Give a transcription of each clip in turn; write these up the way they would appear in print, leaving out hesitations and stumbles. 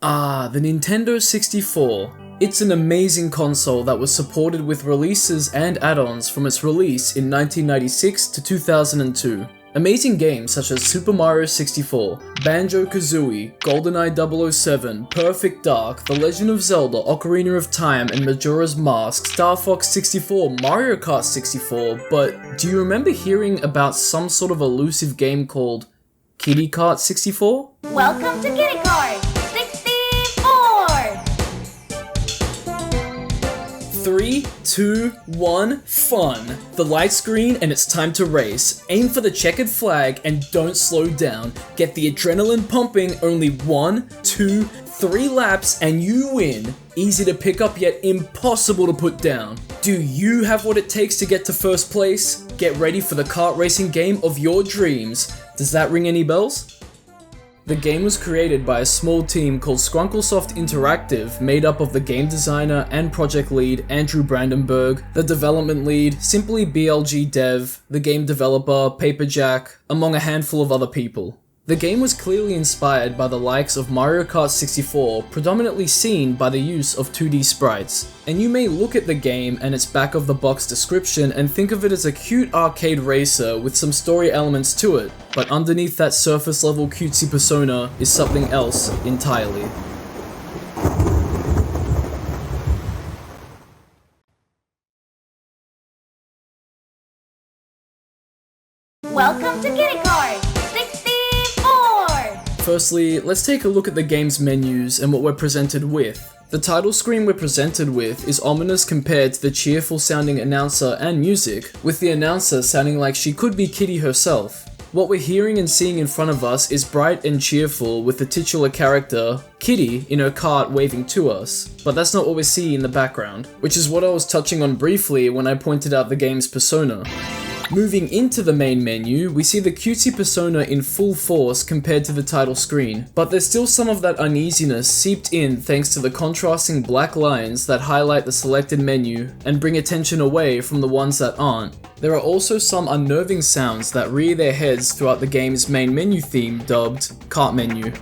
The Nintendo 64. It's an amazing console that was supported with releases and add-ons from its release in 1996 to 2002. Amazing games such as Super Mario 64, Banjo-Kazooie, GoldenEye 007, Perfect Dark, The Legend of Zelda, Ocarina of Time, and Majora's Mask, Star Fox 64, Mario Kart 64, but do you remember hearing about some sort of elusive game called Kitty Kart 64? Welcome to Kitty Kart 64! 3, 2, 1, fun. The light screen and it's time to race. Aim for the checkered flag and don't slow down. Get the adrenaline pumping, only 1, 2, 3 laps and you win. Easy to pick up yet impossible to put down. Do you have what it takes to get to first place? Get ready for the kart racing game of your dreams. Does that ring any bells? The game was created by a small team called Scrunklesoft Interactive, made up of the game designer and project lead Andrew Brandenburg, the development lead Simply BLG Dev, the game developer Paperjack, among a handful of other people. The game was clearly inspired by the likes of Mario Kart 64, predominantly seen by the use of 2D sprites. And you may look at the game and its back of the box description and think of it as a cute arcade racer with some story elements to it, but underneath that surface level cutesy persona is something else entirely. Welcome to Kitty Kart 64! Firstly, let's take a look at the game's menus and what we're presented with. The title screen we're presented with is ominous compared to the cheerful sounding announcer and music, with the announcer sounding like she could be Kitty herself. What we're hearing and seeing in front of us is bright and cheerful, with the titular character, Kitty, in her cart waving to us, but that's not what we see in the background, which is what I was touching on briefly when I pointed out the game's persona. Moving into the main menu, we see the cutesy persona in full force compared to the title screen, but there's still some of that uneasiness seeped in thanks to the contrasting black lines that highlight the selected menu and bring attention away from the ones that aren't. There are also some unnerving sounds that rear their heads throughout the game's main menu theme dubbed Kart Menu.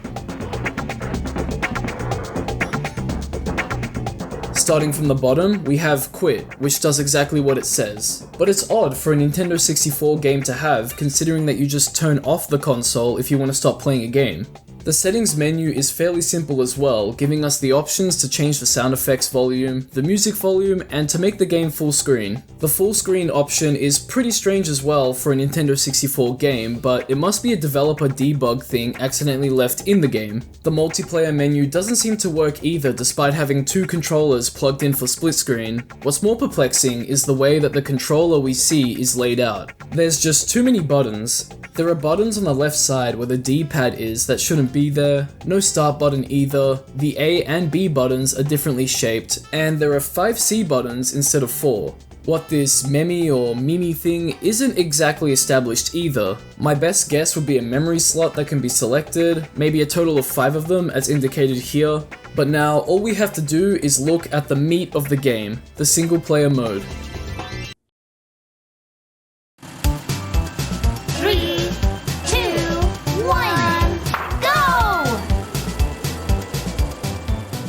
Starting from the bottom, we have Quit, which does exactly what it says. But it's odd for a Nintendo 64 game to have, considering that you just turn off the console if you want to stop playing a game. The settings menu is fairly simple as well, giving us the options to change the sound effects volume, the music volume, and to make the game full screen. The full screen option is pretty strange as well for a Nintendo 64 game, but it must be a developer debug thing accidentally left in the game. The multiplayer menu doesn't seem to work either, despite having 2 controllers plugged in for split screen. What's more perplexing is the way that the controller we see is laid out. There's just too many buttons. There are buttons on the left side where the D-pad is that shouldn't be there, no start button either, the A and B buttons are differently shaped, and there are 5 C buttons instead of 4. What this Memi or Mimi thing isn't exactly established either. My best guess would be a memory slot that can be selected, maybe a total of 5 of them as indicated here, but now all we have to do is look at the meat of the game, the single player mode. 3, 2, 1, go!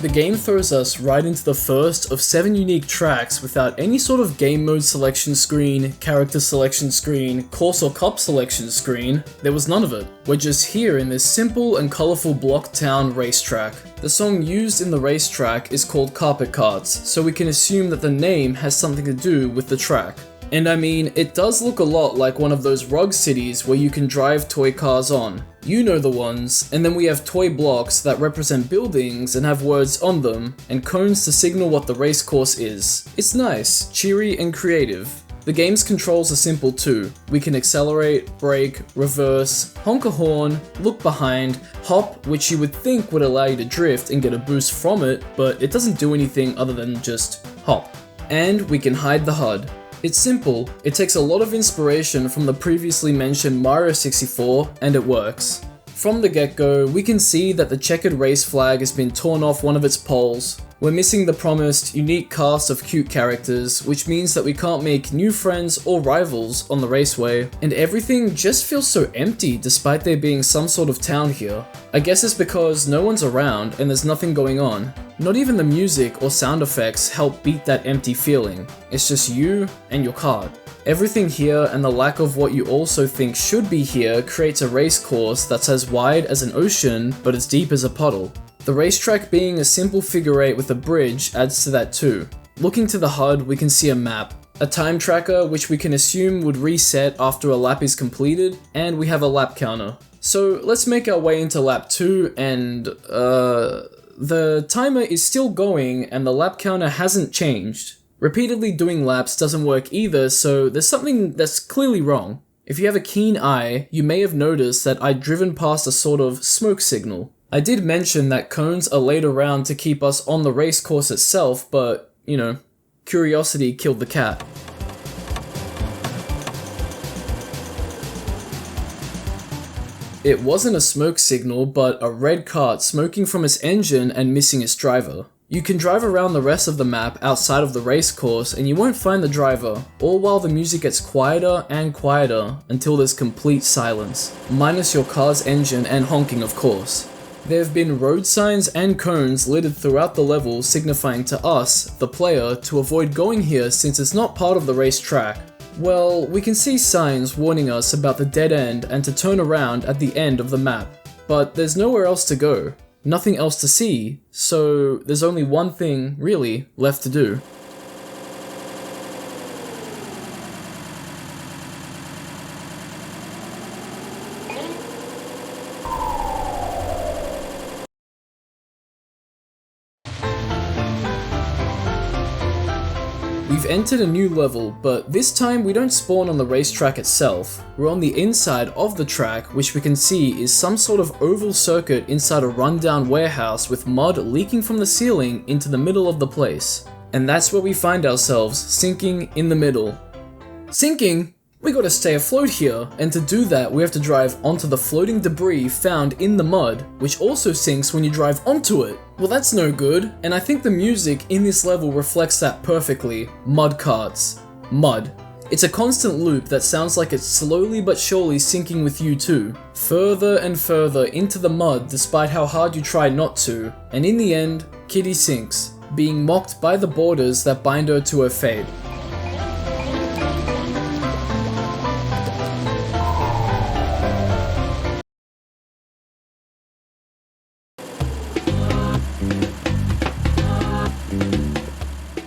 The game throws us right into the first of 7 unique tracks without any sort of game mode selection screen, character selection screen, course or cup selection screen. There was none of it. We're just here in this simple and colourful block town racetrack. The song used in the racetrack is called Karpet Karts, so we can assume that the name has something to do with the track. And I mean, it does look a lot like one of those rug cities where you can drive toy cars on. You know the ones, and then we have toy blocks that represent buildings and have words on them, and cones to signal what the race course is. It's nice, cheery, and creative. The game's controls are simple too. We can accelerate, brake, reverse, honk a horn, look behind, hop, which you would think would allow you to drift and get a boost from it, but it doesn't do anything other than just hop. And we can hide the HUD. It's simple, it takes a lot of inspiration from the previously mentioned Mario 64, and it works. From the get-go, we can see that the checkered race flag has been torn off one of its poles. We're missing the promised unique cast of cute characters, which means that we can't make new friends or rivals on the raceway, and everything just feels so empty despite there being some sort of town here. I guess it's because no one's around and there's nothing going on. Not even the music or sound effects help beat that empty feeling. It's just you and your kart. Everything here and the lack of what you also think should be here creates a race course that's as wide as an ocean but as deep as a puddle. The racetrack being a simple figure eight with a bridge adds to that too. Looking to the HUD, we can see a map, a time tracker which we can assume would reset after a lap is completed, and we have a lap counter. So let's make our way into lap 2 and the timer is still going and the lap counter hasn't changed. Repeatedly doing laps doesn't work either, so there's something that's clearly wrong. If you have a keen eye, you may have noticed that I'd driven past a sort of smoke signal. I did mention that cones are laid around to keep us on the race course itself, but, you know, curiosity killed the cat. It wasn't a smoke signal, but a red kart smoking from its engine and missing its driver. You can drive around the rest of the map outside of the race course and you won't find the driver, all while the music gets quieter and quieter until there's complete silence, minus your car's engine and honking of course. There have been road signs and cones littered throughout the level signifying to us, the player, to avoid going here since it's not part of the race track. Well, we can see signs warning us about the dead end and to turn around at the end of the map, but there's nowhere else to go. Nothing else to see, so there's only one thing, really, left to do. We've entered a new level, but this time we don't spawn on the racetrack itself. We're on the inside of the track, which we can see is some sort of oval circuit inside a rundown warehouse with mud leaking from the ceiling into the middle of the place. And that's where we find ourselves, sinking in the middle. Sinking? We gotta stay afloat here, and to do that we have to drive onto the floating debris found in the mud, which also sinks when you drive onto it. Well, that's no good, and I think the music in this level reflects that perfectly. Mud karts. Mud. It's a constant loop that sounds like it's slowly but surely sinking with you too. Further and further into the mud despite how hard you try not to, and in the end, Kitty sinks, being mocked by the borders that bind her to her fate.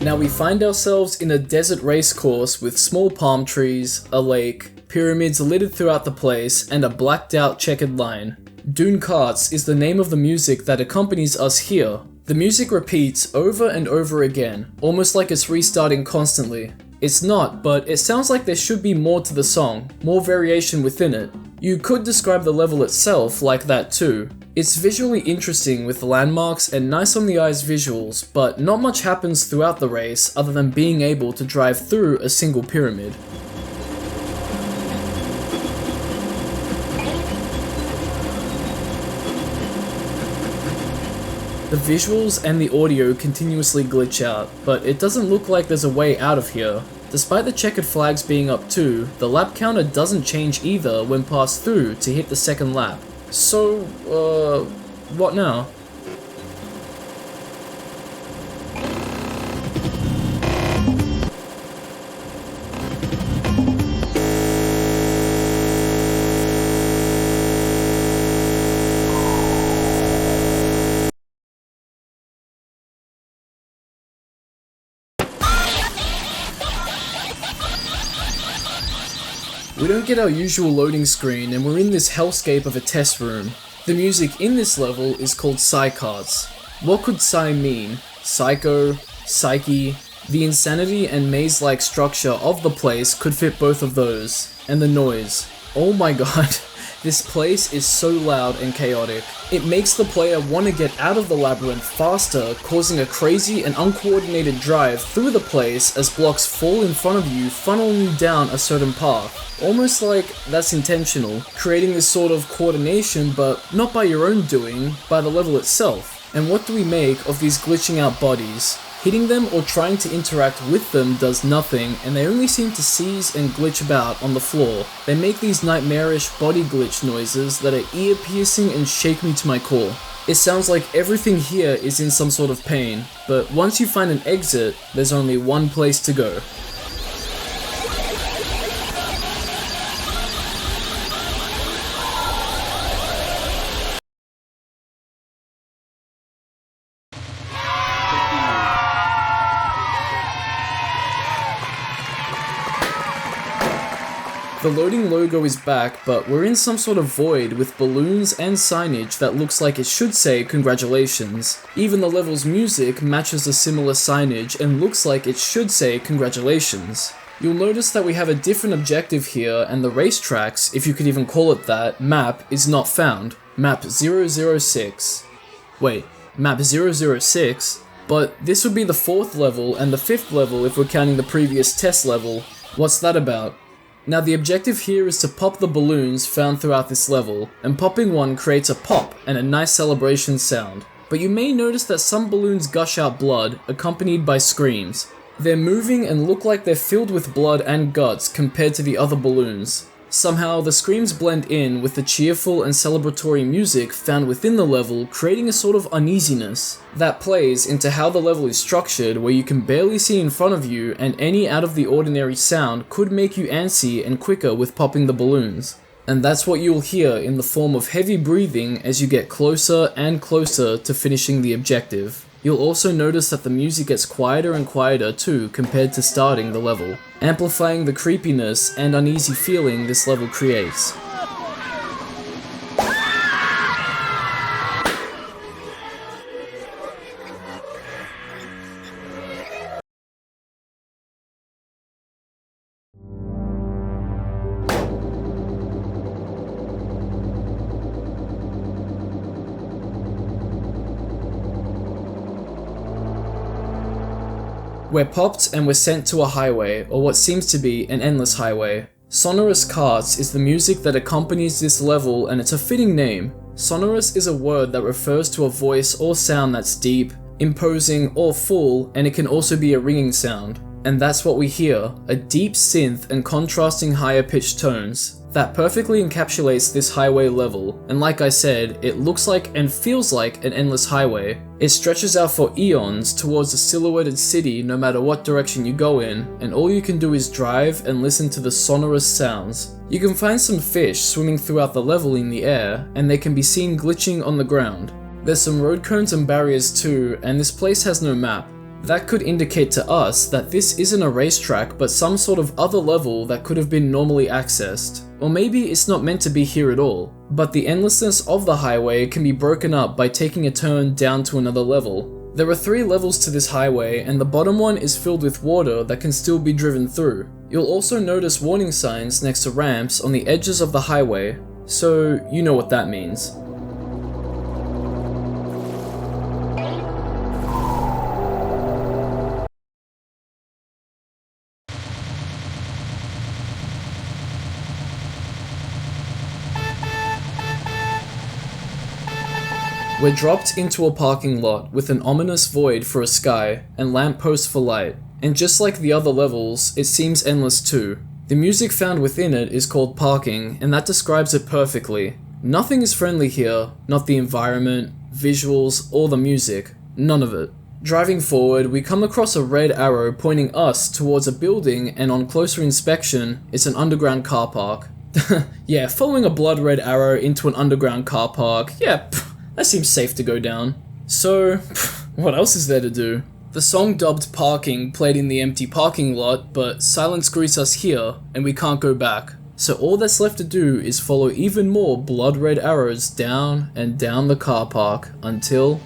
Now we find ourselves in a desert race course with small palm trees, a lake, pyramids littered throughout the place, and a blacked out checkered line. Dune Karts is the name of the music that accompanies us here. The music repeats over and over again, almost like it's restarting constantly. It's not, but it sounds like there should be more to the song, more variation within it. You could describe the level itself like that too. It's visually interesting with landmarks and nice on the eyes visuals, but not much happens throughout the race other than being able to drive through a single pyramid. The visuals and the audio continuously glitch out, but it doesn't look like there's a way out of here. Despite the checkered flags being up too, the lap counter doesn't change either when passed through to hit the second lap. So, what now? We don't get our usual loading screen and we're in this hellscape of a test room. The music in this level is called Karts. What could Psy mean? Psycho? Psyche? The insanity and maze-like structure of the place could fit both of those. And the noise. Oh my god, this place is so loud and chaotic. It makes the player want to get out of the labyrinth faster, causing a crazy and uncoordinated drive through the place as blocks fall in front of you, funneling you down a certain path. Almost like that's intentional, creating this sort of coordination but not by your own doing, by the level itself. And what do we make of these glitching out bodies? Hitting them or trying to interact with them does nothing, and they only seem to seize and glitch about on the floor. They make these nightmarish body glitch noises that are ear-piercing and shake me to my core. It sounds like everything here is in some sort of pain, but once you find an exit, there's only one place to go. The loading logo is back, but we're in some sort of void with balloons and signage that looks like it should say congratulations. Even the level's music matches a similar signage and looks like it should say congratulations. You'll notice that we have a different objective here, and the racetracks, if you could even call it that, map is not found. Map 006. Wait, map 006? But this would be the 4th level and the 5th level if we're counting the previous test level. What's that about? Now the objective here is to pop the balloons found throughout this level, and popping one creates a pop and a nice celebration sound. But you may notice that some balloons gush out blood, accompanied by screams. They're moving and look like they're filled with blood and guts compared to the other balloons. Somehow, the screams blend in with the cheerful and celebratory music found within the level, creating a sort of uneasiness. That plays into how the level is structured, where you can barely see in front of you, and any out of the ordinary sound could make you antsy and quicker with popping the balloons. And that's what you'll hear in the form of heavy breathing as you get closer and closer to finishing the objective. You'll also notice that the music gets quieter and quieter too compared to starting the level, amplifying the creepiness and uneasy feeling this level creates. We're popped and we're sent to a highway, or what seems to be an endless highway. Sonorous Karts is the music that accompanies this level, and it's a fitting name. Sonorous is a word that refers to a voice or sound that's deep, imposing, or full, and it can also be a ringing sound. And that's what we hear, a deep synth and contrasting higher pitched tones. That perfectly encapsulates this highway level, and like I said, it looks like and feels like an endless highway. It stretches out for eons towards a silhouetted city no matter what direction you go in, and all you can do is drive and listen to the sonorous sounds. You can find some fish swimming throughout the level in the air, and they can be seen glitching on the ground. There's some road cones and barriers too, and this place has no map. That could indicate to us that this isn't a racetrack but some sort of other level that could have been normally accessed. Or maybe it's not meant to be here at all. But the endlessness of the highway can be broken up by taking a turn down to another level. There are 3 levels to this highway, and the bottom one is filled with water that can still be driven through. You'll also notice warning signs next to ramps on the edges of the highway, so you know what that means. We're dropped into a parking lot with an ominous void for a sky and lampposts for light. And just like the other levels, it seems endless too. The music found within it is called parking, and that describes it perfectly. Nothing is friendly here, not the environment, visuals, or the music. None of it. Driving forward, we come across a red arrow pointing us towards a building, and on closer inspection, it's an underground car park. Yeah, following a blood red arrow into an underground car park, yeah, that seems safe to go down. So, what else is there to do? The song dubbed Parking played in the empty parking lot, but silence greets us here, and we can't go back. So all that's left to do is follow even more blood red arrows down and down the car park until...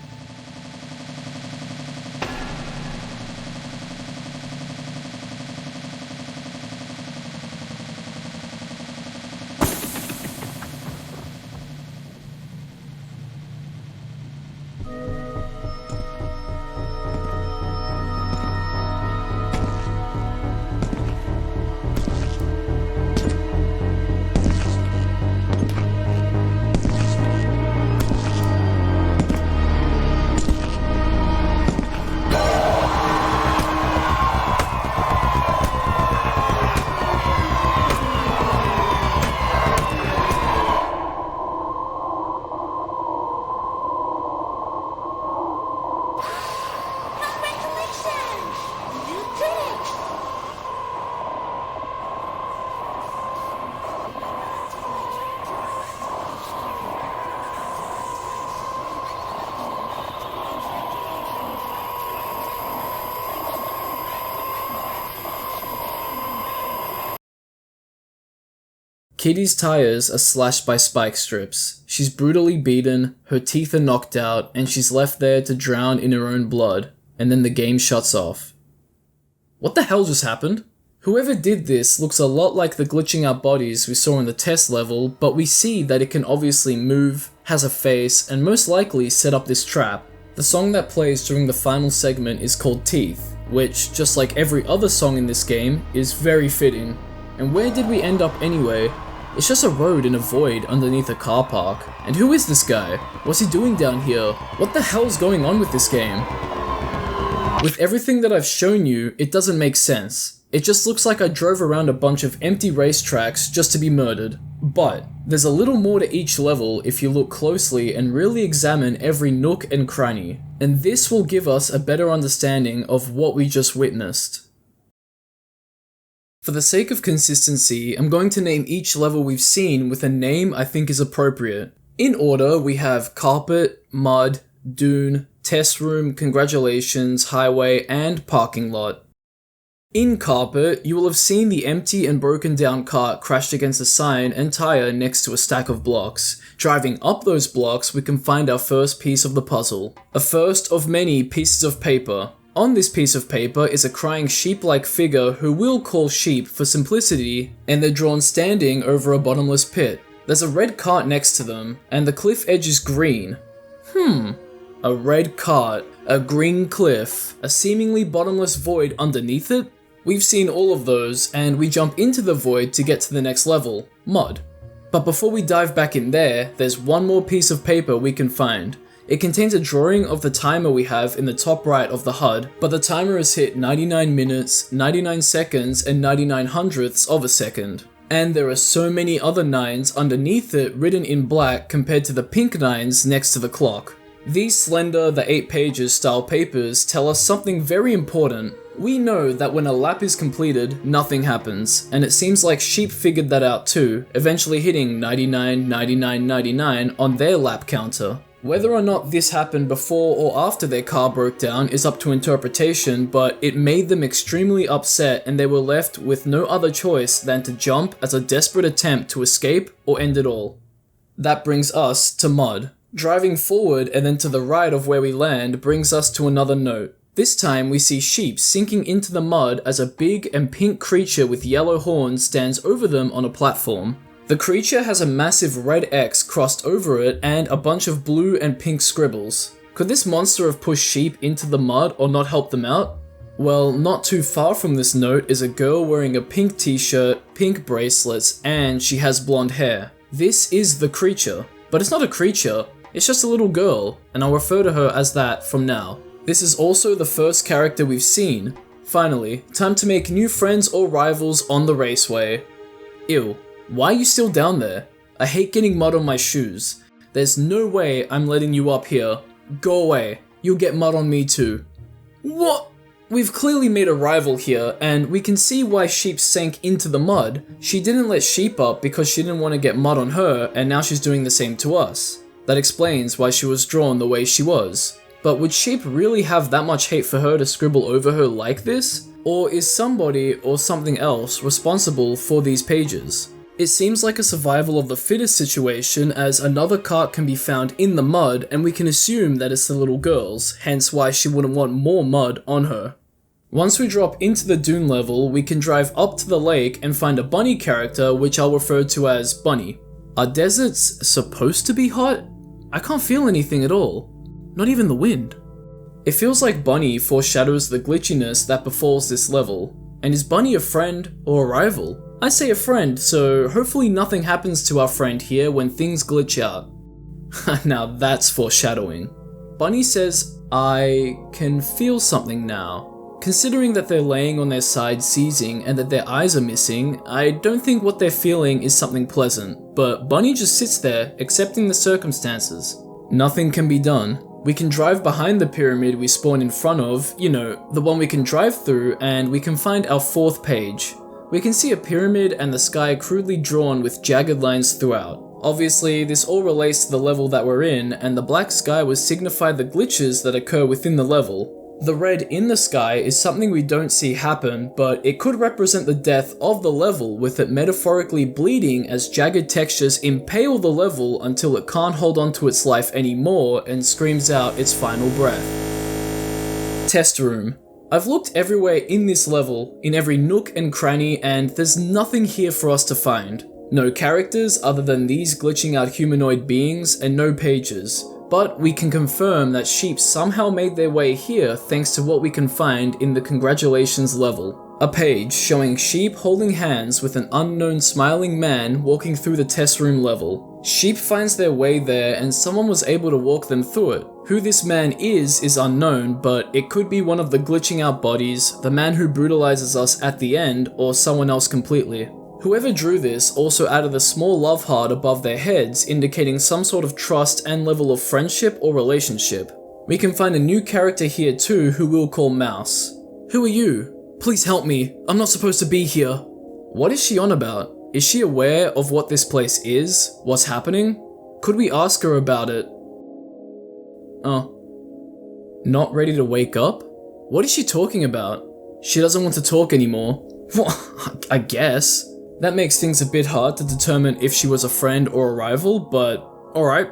Kitty's tires are slashed by spike strips. She's brutally beaten, her teeth are knocked out, and she's left there to drown in her own blood. And then the game shuts off. What the hell just happened? Whoever did this looks a lot like the glitching out bodies we saw in the test level, but we see that it can obviously move, has a face, and most likely set up this trap. The song that plays during the final segment is called Teeth, which, just like every other song in this game, is very fitting. And where did we end up anyway? It's just a road in a void underneath a car park. And who is this guy? What's he doing down here? What the hell's going on with this game? With everything that I've shown you, it doesn't make sense. It just looks like I drove around a bunch of empty racetracks just to be murdered. But there's a little more to each level if you look closely and really examine every nook and cranny. And this will give us a better understanding of what we just witnessed. For the sake of consistency, I'm going to name each level we've seen with a name I think is appropriate. In order, we have Karpet, Mud, Dune, Test Room, Congratulations, Highway, and Parking Lot. In Karpet, you will have seen the empty and broken down cart crashed against a sign and tire next to a stack of blocks. Driving up those blocks, we can find our first piece of the puzzle. A first of many pieces of paper. On this piece of paper is a crying sheep-like figure who we'll call Sheep for simplicity, and they're drawn standing over a bottomless pit. There's a red cart next to them, and the cliff edge is green. A red cart, a green cliff, a seemingly bottomless void underneath it? We've seen all of those, and we jump into the void to get to the next level, Mud. But before we dive back in there, there's one more piece of paper we can find. It contains a drawing of the timer we have in the top right of the HUD, but the timer has hit 99 minutes, 99 seconds, and 99 hundredths of a second. And there are so many other 9s underneath it written in black compared to the pink 9s next to the clock. These slender, the 8 pages style papers tell us something very important. We know that when a lap is completed, nothing happens, and it seems like Sheep figured that out too, eventually hitting 99, 99, 99 on their lap counter. Whether or not this happened before or after their car broke down is up to interpretation, but it made them extremely upset and they were left with no other choice than to jump as a desperate attempt to escape or end it all. That brings us to Mud. Driving forward and then to the right of where we land brings us to another note. This time we see Sheep sinking into the mud as a big and pink creature with yellow horns stands over them on a platform. The creature has a massive red X crossed over it and a bunch of blue and pink scribbles. Could this monster have pushed Sheep into the mud or not helped them out? Well, not too far from this note is a girl wearing a pink t-shirt, pink bracelets, and she has blonde hair. This is the creature. But it's not a creature. It's just a little girl, and I'll refer to her as that from now. This is also the first character we've seen. Finally, time to make new friends or rivals on the raceway. Ew, why are you still down there? I hate getting mud on my shoes. There's no way I'm letting you up here. Go away, you'll get mud on me too. What? We've clearly made a rival here, and we can see why Sheep sank into the mud. She didn't let Sheep up because she didn't want to get mud on her, and now she's doing the same to us. That explains why she was drawn the way she was. But would Sheep really have that much hate for her to scribble over her like this? Or is somebody or something else responsible for these pages? It seems like a survival of the fittest situation, as another cart can be found in the mud and we can assume that it's the little girl's, hence why she wouldn't want more mud on her. Once we drop into the dune level, we can drive up to the lake and find a bunny character which I'll refer to as Bunny. Are deserts supposed to be hot? I can't feel anything at all. Not even the wind. It feels like Bunny foreshadows the glitchiness that befalls this level. And is Bunny a friend or a rival? I say a friend, so hopefully nothing happens to our friend here when things glitch out. Now that's foreshadowing. Bunny says, I can feel something now. Considering that they're laying on their side seizing and that their eyes are missing, I don't think what they're feeling is something pleasant, but Bunny just sits there, accepting the circumstances. Nothing can be done. We can drive behind the pyramid we spawn in front of, you know, the one we can drive through, and we can find our 4th page. We can see a pyramid and the sky crudely drawn with jagged lines throughout. Obviously, this all relates to the level that we're in, and the black sky would signify the glitches that occur within the level. The red in the sky is something we don't see happen, but it could represent the death of the level, with it metaphorically bleeding as jagged textures impale the level until it can't hold on to its life anymore and screams out its final breath. Test room. I've looked everywhere in this level, in every nook and cranny, and there's nothing here for us to find. No characters other than these glitching out humanoid beings, and no pages. But we can confirm that sheep somehow made their way here thanks to what we can find in the congratulations level. A page showing sheep holding hands with an unknown smiling man walking through the test room level. Sheep finds their way there and someone was able to walk them through it. Who this man is unknown, but it could be one of the glitching out bodies, the man who brutalizes us at the end, or someone else completely. Whoever drew this also added a small love heart above their heads, indicating some sort of trust and level of friendship or relationship. We can find a new character here too who we'll call Mouse. Who are you? Please help me. I'm not supposed to be here. What is she on about? Is she aware of what this place is? What's happening? Could we ask her about it? Oh. Not ready to wake up? What is she talking about? She doesn't want to talk anymore. What? I guess. That makes things a bit hard to determine if she was a friend or a rival, but alright.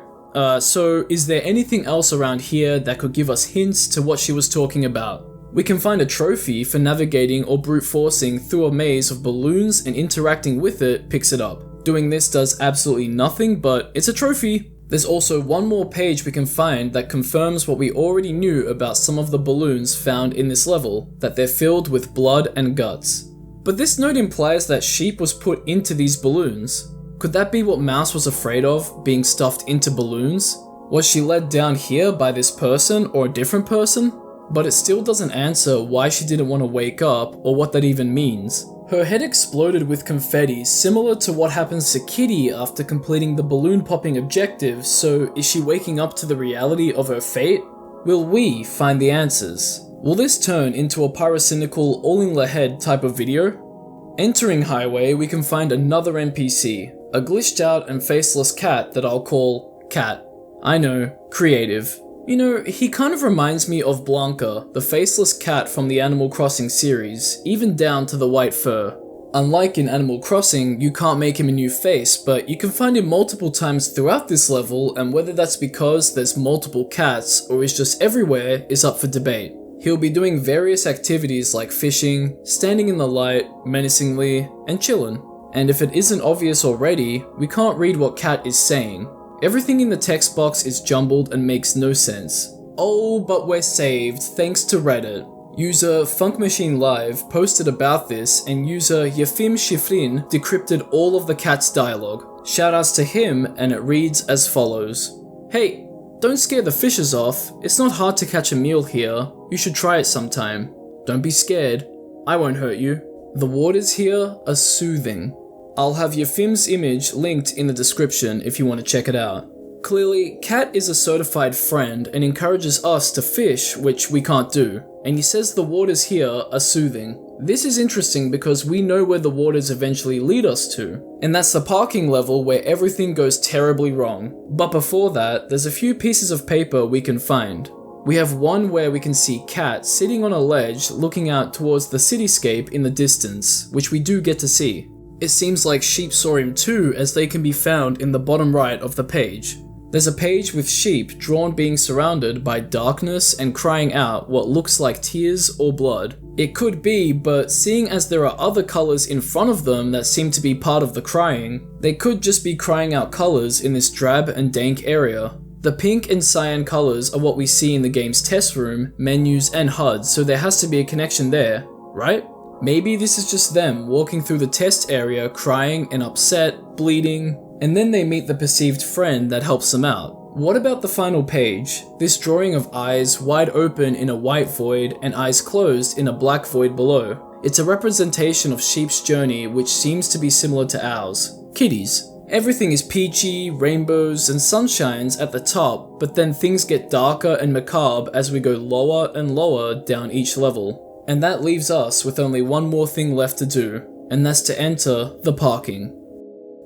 So is there anything else around here that could give us hints to what she was talking about? We can find a trophy for navigating or brute forcing through a maze of balloons, and interacting with it picks it up. Doing this does absolutely nothing, but it's a trophy. There's also one more page we can find that confirms what we already knew about some of the balloons found in this level, that they're filled with blood and guts. But this note implies that sheep was put into these balloons. Could that be what Mouse was afraid of, being stuffed into balloons? Was she led down here by this person or a different person? But it still doesn't answer why she didn't want to wake up or what that even means. Her head exploded with confetti, similar to what happens to Kitty after completing the balloon popping objective, so is she waking up to the reality of her fate? Will we find the answers? Will this turn into a pyrocynical all-in-the-head type of video? Entering Highway, we can find another NPC, a glitched out and faceless cat that I'll call Cat. I know, creative. You know, he kind of reminds me of Blanca, the faceless cat from the Animal Crossing series, even down to the white fur. Unlike in Animal Crossing, you can't make him a new face, but you can find him multiple times throughout this level, and whether that's because there's multiple cats or is just everywhere is up for debate. He'll be doing various activities like fishing, standing in the light, menacingly, and chillin'. And if it isn't obvious already, we can't read what Cat is saying. Everything in the text box is jumbled and makes no sense. Oh, but we're saved thanks to Reddit. User FunkMachineLive posted about this, and user Yefim Shifrin decrypted all of the cat's dialogue. Shoutouts to him, and it reads as follows. Hey, don't scare the fishes off. It's not hard to catch a meal here. You should try it sometime. Don't be scared. I won't hurt you. The waters here are soothing. I'll have Yefim's image linked in the description if you want to check it out. Clearly, Cat is a certified friend and encourages us to fish, which we can't do. And he says the waters here are soothing. This is interesting because we know where the waters eventually lead us to, and that's the parking level where everything goes terribly wrong. But before that, there's a few pieces of paper we can find. We have one where we can see Cat sitting on a ledge looking out towards the cityscape in the distance, which we do get to see. It seems like sheep saw him too, as they can be found in the bottom right of the page. There's a page with sheep drawn being surrounded by darkness and crying out what looks like tears or blood. It could be, but seeing as there are other colors in front of them that seem to be part of the crying, they could just be crying out colors in this drab and dank area. The pink and cyan colors are what we see in the game's test room, menus, and HUD, so there has to be a connection there, right? Maybe this is just them walking through the test area crying and upset, bleeding, and then they meet the perceived friend that helps them out. What about the final page? This drawing of eyes wide open in a white void and eyes closed in a black void below. It's a representation of sheep's journey which seems to be similar to ours. Kitties. Everything is peachy, rainbows, and sunshines at the top, but then things get darker and macabre as we go lower and lower down each level. And that leaves us with only one more thing left to do, and that's to enter the parking.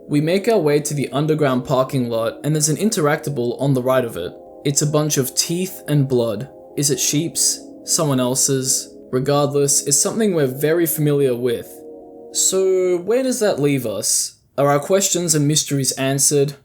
We make our way to the underground parking lot, and there's an interactable on the right of it. It's a bunch of teeth and blood. Is it sheep's? someone else's. Regardless, it's something we're very familiar with. So where does that leave us? Are our questions and mysteries answered?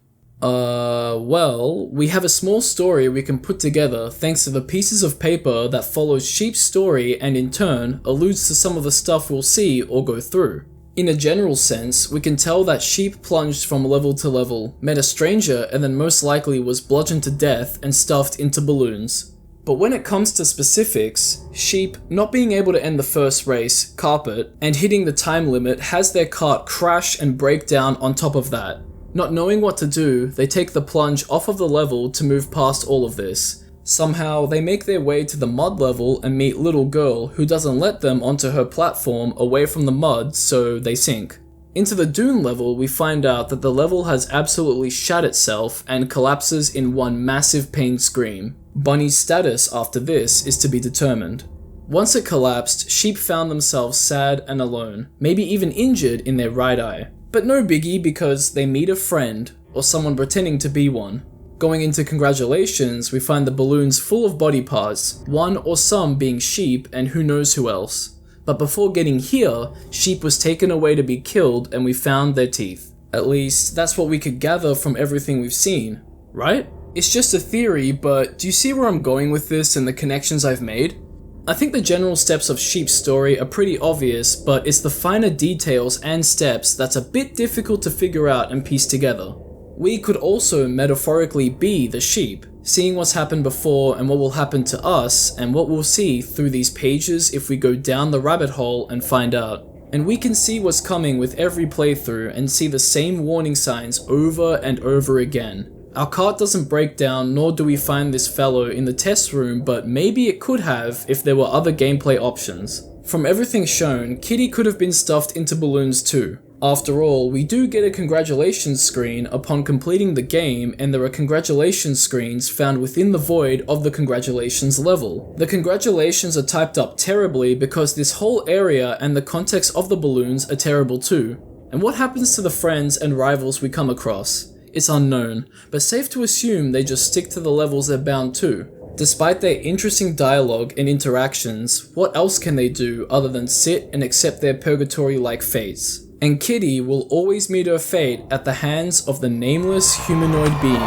Well, we have a small story we can put together thanks to the pieces of paper that follows Sheep's story and in turn alludes to some of the stuff we'll see or go through. In a general sense, we can tell that Sheep plunged from level to level, met a stranger and then most likely was bludgeoned to death and stuffed into balloons. But when it comes to specifics, Sheep, not being able to end the first race, Karpet, and hitting the time limit has their cart crash and break down on top of that. Not knowing what to do, they take the plunge off of the level to move past all of this. Somehow, they make their way to the mud level and meet Little Girl, who doesn't let them onto her platform away from the mud, so they sink. Into the dune level, we find out that the level has absolutely shat itself and collapses in one massive pain scream. Bunny's status after this is to be determined. Once it collapsed, Sheep found themselves sad and alone, maybe even injured in their right eye. But no biggie because they meet a friend, or someone pretending to be one. Going into congratulations, we find the balloons full of body parts, one or some being Sheep and who knows who else. But before getting here, Sheep was taken away to be killed and we found their teeth. At least, that's what we could gather from everything we've seen, right? It's just a theory, but do you see where I'm going with this and the connections I've made? I think the general steps of Sheep's story are pretty obvious, but it's the finer details and steps that's a bit difficult to figure out and piece together. We could also metaphorically be the sheep, seeing what's happened before and what will happen to us and what we'll see through these pages if we go down the rabbit hole and find out. And we can see what's coming with every playthrough and see the same warning signs over and over again. Our cart doesn't break down, nor do we find this fellow in the test room, but maybe it could have if there were other gameplay options. From everything shown, Kitty could have been stuffed into balloons too. After all, we do get a congratulations screen upon completing the game, and there are congratulations screens found within the void of the congratulations level. The congratulations are typed up terribly because this whole area and the context of the balloons are terrible too. And what happens to the friends and rivals we come across? It's unknown, but safe to assume they just stick to the levels they're bound to. Despite their interesting dialogue and interactions, what else can they do other than sit and accept their purgatory-like fates? And Kitty will always meet her fate at the hands of the nameless humanoid being.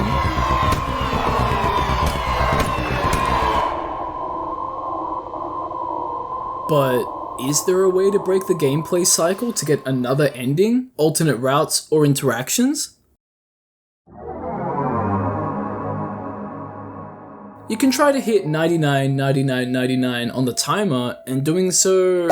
But is there a way to break the gameplay cycle to get another ending, alternate routes, or interactions? You can try to hit 99, 99, 99 on the timer, and doing so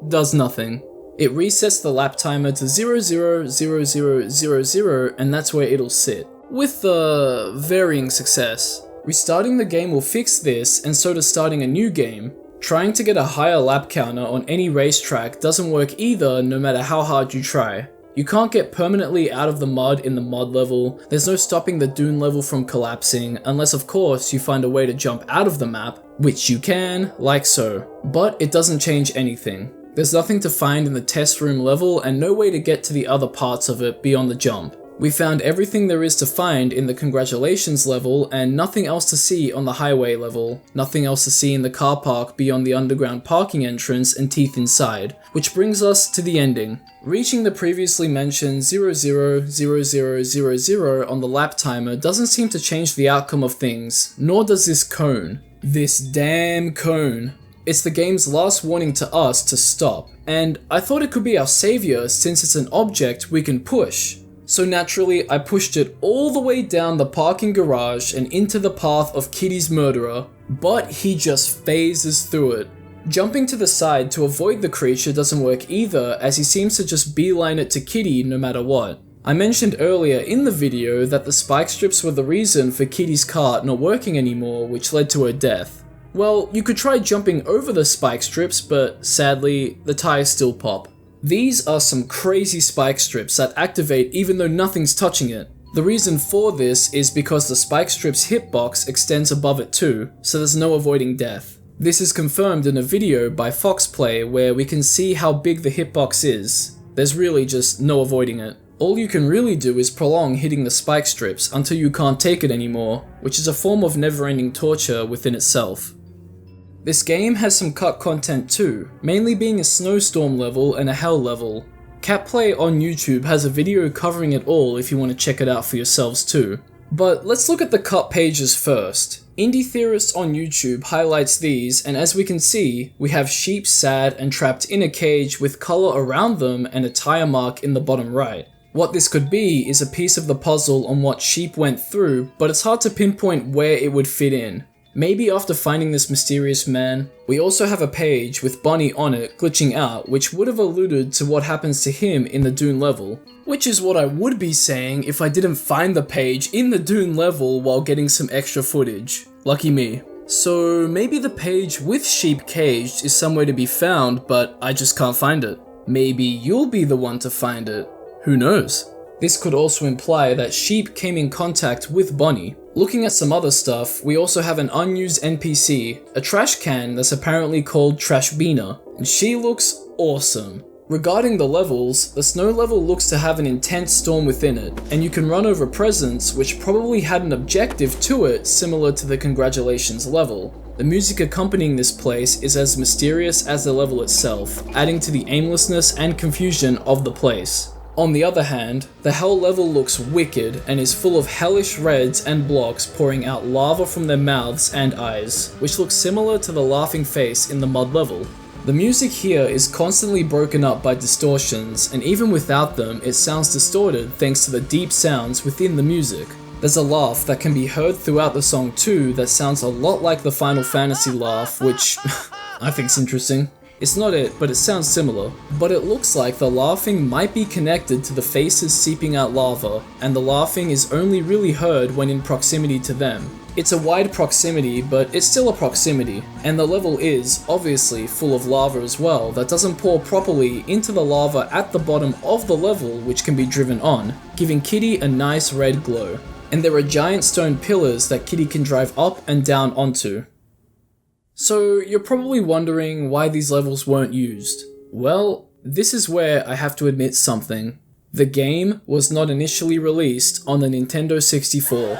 does nothing. It resets the lap timer to 000000 and that's where it'll sit, with varying success. Restarting the game will fix this, and so does starting a new game. Trying to get a higher lap counter on any racetrack doesn't work either, no matter how hard you try. You can't get permanently out of the mud in the mud level, there's no stopping the dune level from collapsing, unless of course you find a way to jump out of the map, which you can, like so. But it doesn't change anything. There's nothing to find in the test room level and no way to get to the other parts of it beyond the jump. We found everything there is to find in the congratulations level and nothing else to see on the highway level, nothing else to see in the car park beyond the underground parking entrance and teeth inside, which brings us to the ending. Reaching the previously mentioned 000000 on the lap timer doesn't seem to change the outcome of things, nor does this cone. This damn cone. It's the game's last warning to us to stop, and I thought it could be our savior since it's an object we can push. So naturally, I pushed it all the way down the parking garage and into the path of Kitty's murderer, but he just phases through it. Jumping to the side to avoid the creature doesn't work either, as he seems to just beeline it to Kitty no matter what. I mentioned earlier in the video that the spike strips were the reason for Kitty's cart not working anymore, which led to her death. Well, you could try jumping over the spike strips, but sadly, the tires still pop. These are some crazy spike strips that activate even though nothing's touching it. The reason for this is because the spike strip's hitbox extends above it too, so there's no avoiding death. This is confirmed in a video by Foxplay where we can see how big the hitbox is. There's really just no avoiding it. All you can really do is prolong hitting the spike strips until you can't take it anymore, which is a form of never-ending torture within itself. This game has some cut content too, mainly being a snowstorm level and a hell level. Catplay on YouTube has a video covering it all if you want to check it out for yourselves too. But let's look at the cut pages first. Indie Theorist on YouTube highlights these, and as we can see, we have sheep sad and trapped in a cage with color around them and a tire mark in the bottom right. What this could be is a piece of the puzzle on what sheep went through, but it's hard to pinpoint where it would fit in. Maybe after finding this mysterious man. We also have a page with Bonnie on it glitching out, which would have alluded to what happens to him in the Dune level. Which is what I would be saying if I didn't find the page in the Dune level while getting some extra footage. Lucky me. So maybe the page with sheep caged is somewhere to be found, but I just can't find it. Maybe you'll be the one to find it. Who knows? This could also imply that sheep came in contact with Bonnie. Looking at some other stuff, we also have an unused NPC, a trash can that's apparently called Trashbina, and she looks awesome. Regarding the levels, the snow level looks to have an intense storm within it, and you can run over presents which probably had an objective to it similar to the Congratulations level. The music accompanying this place is as mysterious as the level itself, adding to the aimlessness and confusion of the place. On the other hand, the hell level looks wicked and is full of hellish reds and blocks pouring out lava from their mouths and eyes, which looks similar to the laughing face in the mud level. The music here is constantly broken up by distortions, and even without them, it sounds distorted thanks to the deep sounds within the music. There's a laugh that can be heard throughout the song too that sounds a lot like the Final Fantasy laugh, which I think's interesting. It's not it, but it sounds similar. But it looks like the laughing might be connected to the faces seeping out lava, and the laughing is only really heard when in proximity to them. It's a wide proximity, but it's still a proximity, and the level is, obviously, full of lava as well that doesn't pour properly into the lava at the bottom of the level which can be driven on, giving Kitty a nice red glow. And there are giant stone pillars that Kitty can drive up and down onto. So you're probably wondering why these levels weren't used. Well, this is where I have to admit something. The game was not initially released on the Nintendo 64.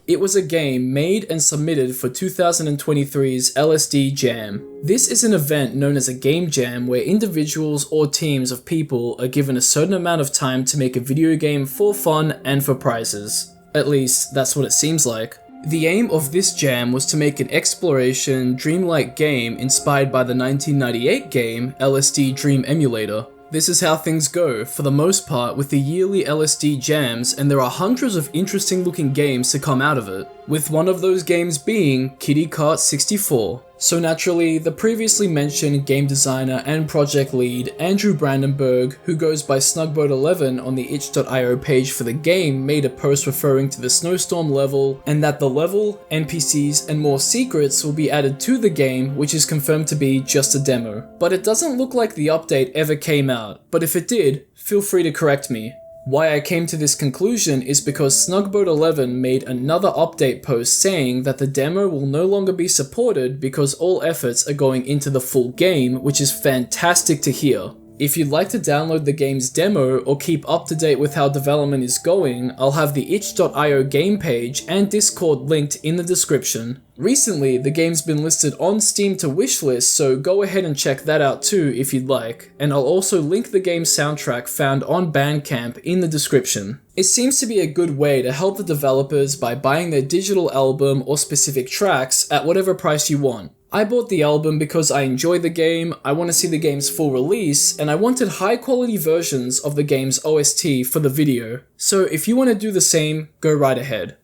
It was a game made and submitted for 2023's LSD Jam. This is an event known as a game jam where individuals or teams of people are given a certain amount of time to make a video game for fun and for prizes. At least, that's what it seems like. The aim of this jam was to make an exploration, dreamlike game inspired by the 1998 game LSD Dream Emulator. This is how things go, for the most part, with the yearly LSD jams, and there are hundreds of interesting looking games to come out of it, with one of those games being Kitty Kart 64. So naturally, the previously mentioned game designer and project lead Andrew Brandenburg, who goes by Snugboat11 on the itch.io page for the game, made a post referring to the snowstorm level, and that the level, NPCs, and more secrets will be added to the game, which is confirmed to be just a demo. But it doesn't look like the update ever came out, but if it did, feel free to correct me. Why I came to this conclusion is because Snugboat11 made another update post saying that the demo will no longer be supported because all efforts are going into the full game, which is fantastic to hear. If you'd like to download the game's demo or keep up to date with how development is going, I'll have the itch.io game page and Discord linked in the description. Recently, the game's been listed on Steam to wishlist, so go ahead and check that out too if you'd like, and I'll also link the game's soundtrack found on Bandcamp in the description. It seems to be a good way to help the developers by buying their digital album or specific tracks at whatever price you want. I bought the album because I enjoy the game, I want to see the game's full release, and I wanted high quality versions of the game's OST for the video. So if you want to do the same, go right ahead.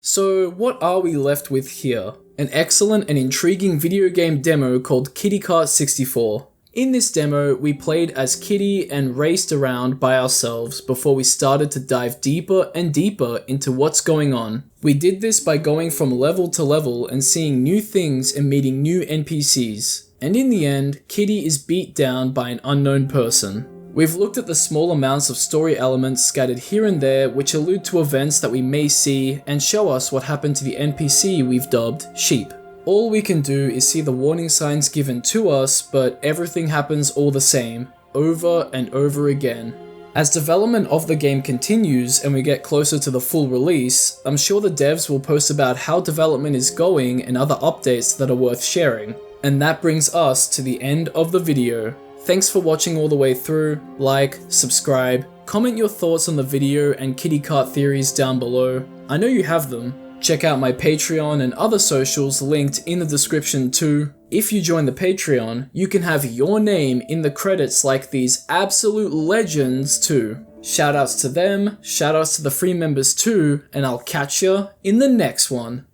So what are we left with here? An excellent and intriguing video game demo called Kitty Kart 64. In this demo, we played as Kitty and raced around by ourselves before we started to dive deeper and deeper into what's going on. We did this by going from level to level and seeing new things and meeting new NPCs. And in the end, Kitty is beat down by an unknown person. We've looked at the small amounts of story elements scattered here and there which allude to events that we may see and show us what happened to the NPC we've dubbed Sheep. All we can do is see the warning signs given to us, but everything happens all the same, over and over again. As development of the game continues and we get closer to the full release, I'm sure the devs will post about how development is going and other updates that are worth sharing. And that brings us to the end of the video. Thanks for watching all the way through. Like, subscribe, comment your thoughts on the video and Kitty Kart theories down below. I know you have them. Check out my Patreon and other socials linked in the description too. If you join the Patreon, you can have your name in the credits like these absolute legends too. Shoutouts to them, shoutouts to the free members too, and I'll catch ya in the next one.